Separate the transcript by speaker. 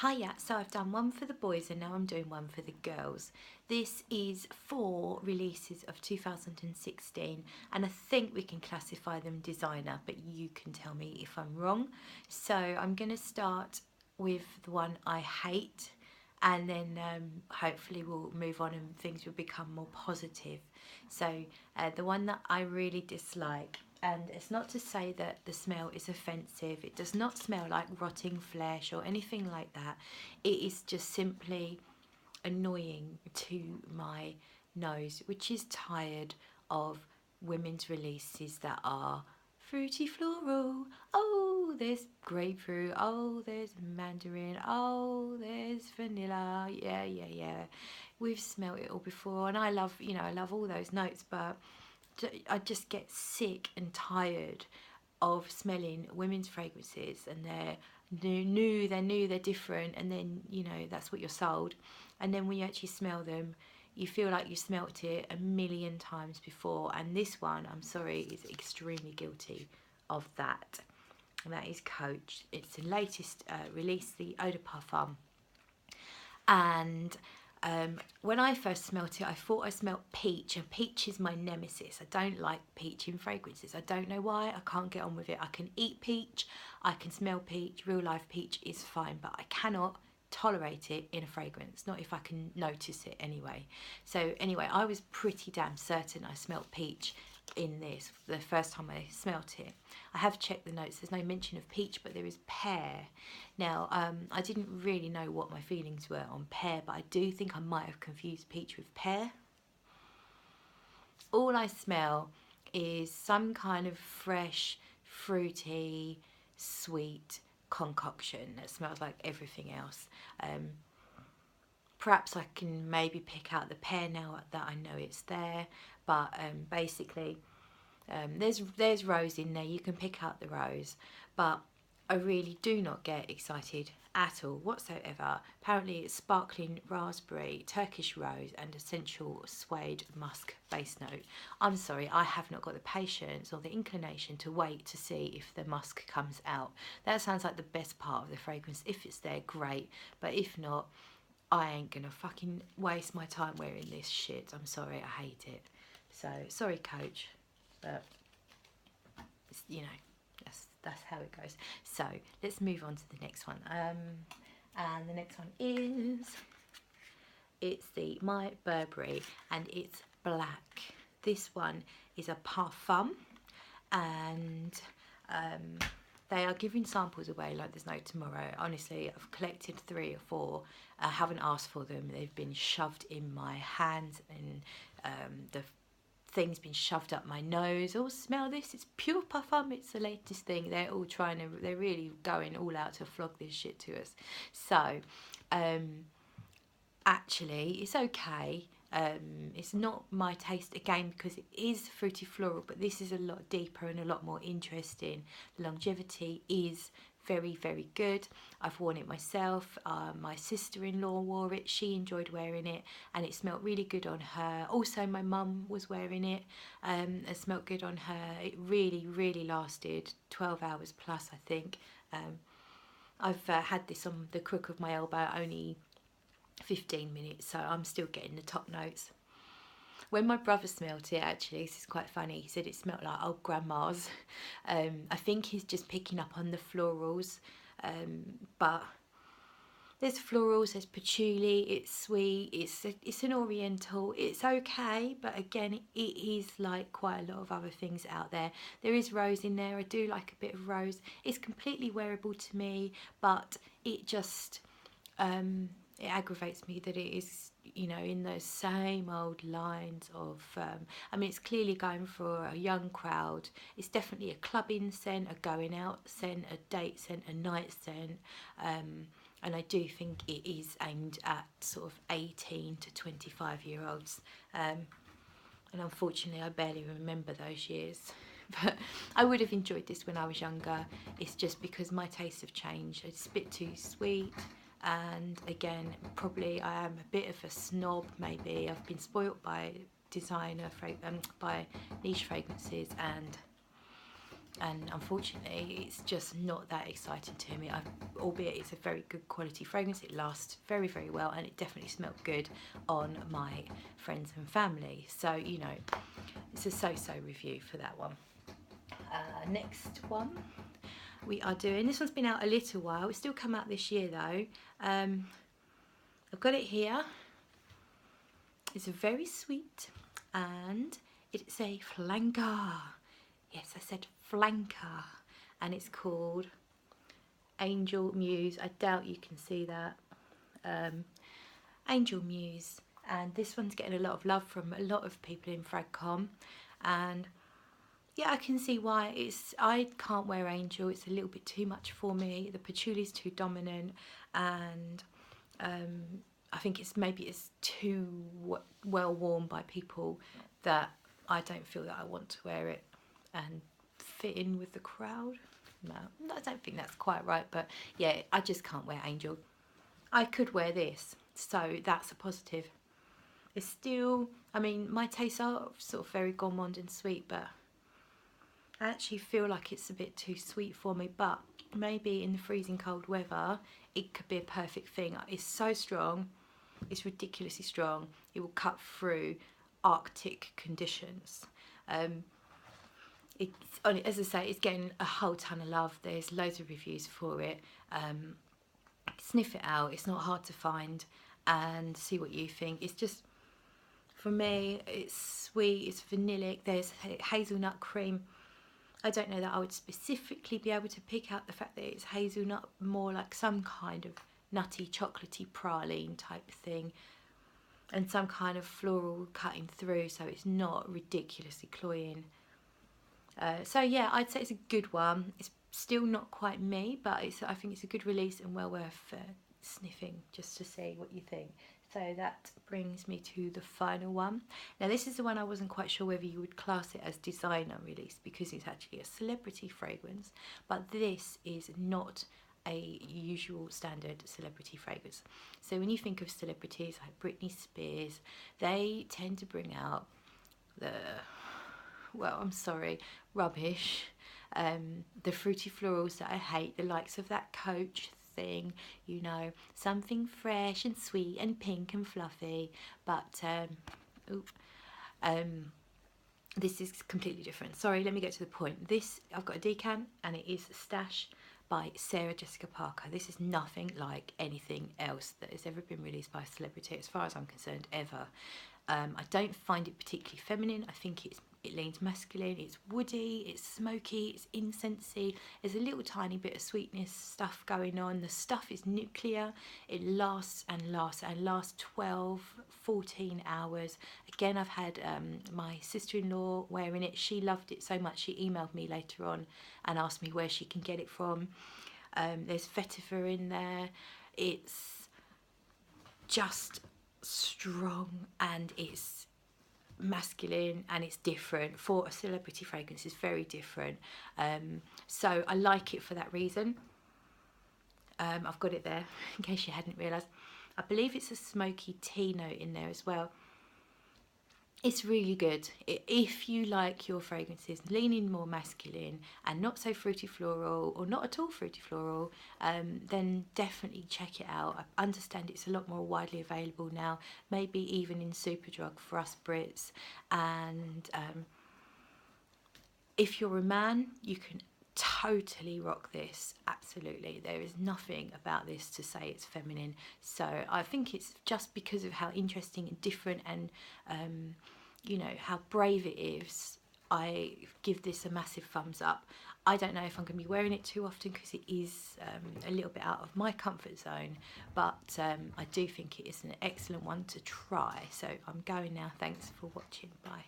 Speaker 1: Hiya, so I've done one for the boys and now I'm doing one for the girls. This is 4 releases of 2016 and I think we can classify them designer, but you can tell me if I'm wrong. So I'm going to start with the one I hate, and then hopefully we'll move on and things will become more positive. So the one that I really dislike, and it's not to say that the smell is offensive, it does not smell like rotting flesh or anything like that, it is just simply annoying to my nose, which is tired of women's releases that are fruity floral. Oh, there's grapefruit. Oh, there's mandarin. Oh, there's vanilla. Yeah. We've smelled it all before, and I love, I love all those notes, but I just get sick and tired of smelling women's fragrances, and they're new, they're different, and then that's what you're sold, and then when you actually smell them, you feel like you smelt it a million times before. And this one, I'm sorry, is extremely guilty of that. And that is Coach. It's the latest release, the Eau de Parfum. And when I first smelt it, I thought I smelt peach, and peach is my nemesis. I don't like peach in fragrances. I don't know why. I can't get on with it. I can eat peach, I can smell peach, real life peach is fine, but I cannot tolerate it in a fragrance, not if I can notice it anyway. So anyway, I was pretty damn certain I smelt peach in this the first time I smelt it. I have checked the notes, there's no mention of peach, but there is pear. Now I didn't really know what my feelings were on pear, but I do think I might have confused peach with pear. All I smell is some kind of fresh, fruity, sweet concoction that smells like everything else. Perhaps I can maybe pick out the pear now that I know it's there, but basically there's rose in there. You can pick out the rose, but I really do not get excited at all whatsoever. Apparently it's sparkling raspberry, Turkish rose and essential suede musk base note. I'm sorry, I have not got the patience or the inclination to wait to see if the musk comes out. That sounds like the best part of the fragrance. If it's there, great, but if not, I ain't gonna fucking waste my time wearing this shit. I'm sorry, I hate it. So sorry, Coach, but it's, that's how it goes. So let's move on to the next one. And the next one it's the My Burberry, and it's black. This one is a parfum, and they are giving samples away like there's no tomorrow. Honestly, I've collected 3 or 4. I haven't asked for them. They've been shoved in my hands, and the thing's been shoved up my nose. Oh, smell this, it's pure parfum, it's the latest thing. They're really going all out to flog this shit to us. So actually it's okay. It's not my taste again, because it is fruity floral, but this is a lot deeper and a lot more interesting. The longevity is very, very good. I've worn it myself. My sister-in-law wore it. She enjoyed wearing it, and it smelled really good on her. Also, my mum was wearing it. It smelled good on her. It really, really lasted 12 hours plus, I think. I've had this on the crook of my elbow only 15 minutes, so I'm still getting the top notes. When my brother smelt it, actually, this is quite funny, he said it smelled like old grandma's. I think he's just picking up on the florals, but there's florals, there's patchouli, it's sweet, it's an oriental, it's okay, but again, it is like quite a lot of other things out there. There is rose in there. I do like a bit of rose. It's completely wearable to me, but it just it aggravates me that it is, in those same old lines of, I mean, it's clearly going for a young crowd. It's definitely a clubbing scent, a going out scent, a date scent, a night scent, and I do think it is aimed at sort of 18 to 25-year-olds, and unfortunately I barely remember those years. But I would have enjoyed this when I was younger. It's just because my tastes have changed. It's a bit too sweet. And again, probably I am a bit of a snob, maybe. I've been spoilt by by niche fragrances, and and unfortunately it's just not that exciting to me. Albeit it's a very good quality fragrance, it lasts very, very well, and it definitely smelled good on my friends and family. So, you know, it's a so-so review for that one. Next one we are doing, this one's been out a little while, it's still come out this year though. I've got it here. It's very sweet and it's a flanker. Yes, I said flanker, and it's called Angel Muse. I doubt you can see that. Angel Muse, and this one's getting a lot of love from a lot of people in Fragcom, and yeah, I can see why. I can't wear Angel, it's a little bit too much for me. The patchouli is too dominant, and I think maybe it's too well worn by people that I don't feel that I want to wear it and fit in with the crowd. No, I don't think that's quite right, but yeah, I just can't wear Angel. I could wear this, so that's a positive. It's still, I mean, my tastes are sort of very gourmand and sweet, but I actually feel like it's a bit too sweet for me, but maybe in the freezing cold weather it could be a perfect thing. It's so strong, it's ridiculously strong, it will cut through Arctic conditions. As I say, it's getting a whole ton of love. There's loads of reviews for it. Sniff it out, it's not hard to find, and see what you think. It's just, for me, it's sweet, it's vanillic, there's hazelnut cream. I don't know that I would specifically be able to pick out the fact that it's hazelnut, more like some kind of nutty, chocolatey praline type thing, and some kind of floral cutting through, so it's not ridiculously cloying. So yeah, I'd say it's a good one. It's still not quite me, but I think it's a good release and well worth sniffing just to see what you think. So that brings me to the final one. Now this is the one I wasn't quite sure whether you would class it as designer release, because it's actually a celebrity fragrance, but this is not a usual standard celebrity fragrance. So when you think of celebrities like Britney Spears, they tend to bring out the, well, I'm sorry, rubbish, the fruity florals that I hate, the likes of that Coach thing, you know, something fresh and sweet and pink and fluffy, but this is completely different. Sorry, let me get to the point. This, I've got a decant, and it is Stash by Sarah Jessica Parker. This is nothing like anything else that has ever been released by a celebrity, as far as I'm concerned, ever. I don't find it particularly feminine. I think it leans masculine, it's woody, it's smoky, it's incensey, there's a little tiny bit of sweetness stuff going on. The stuff is nuclear, it lasts and lasts and lasts 12, 14 hours. Again, I've had my sister-in-law wearing it. She loved it so much she emailed me later on and asked me where she can get it from. There's vetiver in there. It's just strong and it's masculine and it's different. For a celebrity fragrance, it's very different, so I like it for that reason. I've got it there in case you hadn't realised. I believe it's a smoky tea note in there as well. It's really good. If you like your fragrances leaning more masculine and not so fruity floral, or not at all fruity floral, then definitely check it out. I understand it's a lot more widely available now, maybe even in Superdrug for us Brits. And if you're a man, you can totally rock this, absolutely. There is nothing about this to say it's feminine, so I think it's just because of how interesting and different and you know, how brave it is. I give this a massive thumbs up. I don't know if I'm going to be wearing it too often because it is a little bit out of my comfort zone, but I do think it is an excellent one to try. So I'm going now. Thanks for watching. Bye.